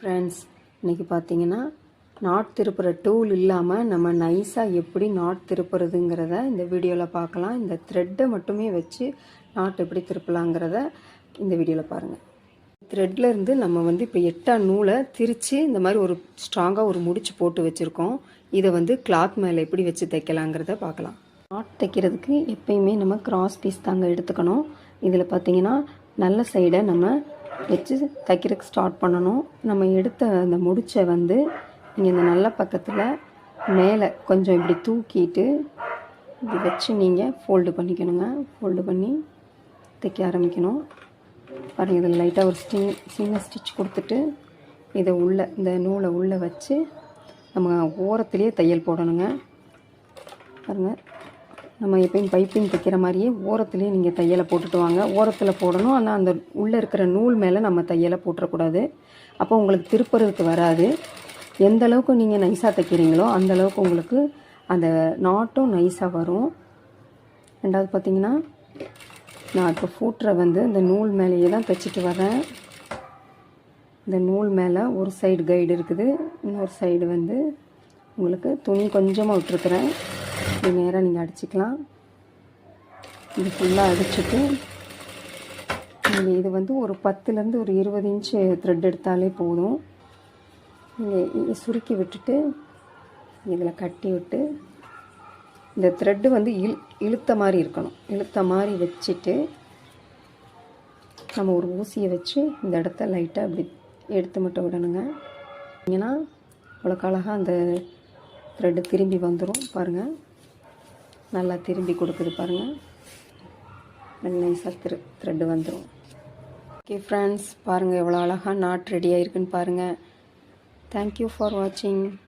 Friends, இன்றைக்கி பார்த்தீங்கன்னா not திருப்புற tool இல்லாமல் நம்ம நைஸாக எப்படி நாட் திருப்புறதுங்கிறத இந்த வீடியோவில் பார்க்கலாம். இந்த த்ரெட்டை மட்டுமே வச்சு நாட் எப்படி திருப்பலாங்கிறத இந்த வீடியோவில் பாருங்கள். த்ரெட்டில் இருந்து நம்ம இப்போ 8 நூலை திரித்து இந்த மாதிரி ஒரு ஸ்ட்ராங்காக ஒரு முடிச்சு போட்டு வச்சுருக்கோம். இதை கிளாத் மேலே எப்படி வச்சு தைக்கலாங்கிறத பார்க்கலாம். நாட் தைக்கிறதுக்கு எப்பயுமே நம்ம கிராஸ் பீஸ் தாங்க எடுத்துக்கணும். இதில் பார்த்தீங்கன்னா நல்ல சைடை நம்ம வச்சு தைக்கிறதுக்கு ஸ்டார்ட் பண்ணணும். நம்ம எடுத்த அந்த முடிச்சை நீங்கள் இந்த நல்ல பக்கத்தில் மேலே கொஞ்சம் இப்படி தூக்கிட்டு இப்படி வச்சு நீங்கள் ஃபோல்டு பண்ணிக்கணுங்க. ஃபோல்டு பண்ணி தைக்க ஆரம்பிக்கணும். பாருங்கள், இதில் லைட்டாக ஒரு சின்ன ஸ்டிச் கொடுத்துட்டு இதை இந்த நூலை உள்ளே வச்சு நம்ம ஓரத்துலேயே தையல் போடணுங்க. பாருங்கள், நம்ம எப்பயும் பைப்பிங் தைக்கிற மாதிரியே ஓரத்துலேயே நீங்கள் தையலை போட்டுட்டு வாங்க. ஓரத்தில் போடணும், ஆனால் அந்த உள்ளே இருக்கிற நூல் மேலே நம்ம தையலை போட்டுறக்கூடாது. அப்போ உங்களுக்கு திருப்புறதுக்கு வராது. எந்த அளவுக்கு நீங்கள் நைஸாக தைக்கிறீங்களோ அந்தளவுக்கு உங்களுக்கு அந்த நாட்டும் நைஸாக வரும். ரெண்டாவது பார்த்திங்கன்னா, நான் இப்போ ஃபூட்டரை இந்த நூல் மேலேயே தான் தைச்சிட்டு வரேன். இந்த நூல் மேலே ஒரு சைடு கைடு இருக்குது, இன்னொரு சைடு உங்களுக்கு துணி கொஞ்சமாக விட்டுருக்குறேன். இது நேராக நீங்கள் அடிச்சுக்கலாம். இது ஃபுல்லாக அடிச்சுட்டு நீங்கள் இது ஒரு 10லேருந்து ஒரு 20 இன்ச்சு த்ரெட் எடுத்தாலே போதும். நீங்கள் சுருக்கி விட்டுட்டு இதில் கட்டி விட்டு இந்த த்ரெட்டு இழுத்த மாதிரி இருக்கணும். இழுத்த மாதிரி வச்சுட்டு நம்ம ஒரு ஊசியை வச்சு இந்த இடத்த லைட்டாக இப்படி எடுத்து மட்டும் விடணுங்க. ஏன்னா அவ்வளோக்கு அழகாக அந்த த்ரெட்டு திரும்பி வந்துடும். பாருங்கள், நல்லா திரும்பி கொடுக்குது பாருங்கள். நைஸாக த்ரெட்டு வந்துடும். ஓகே ஃப்ரெண்ட்ஸ், பாருங்கள் எவ்வளோ அழகாக நாட் ரெடி ஆகிருக்குன்னு பாருங்கள். தேங்க்யூ ஃபார் வாட்சிங்.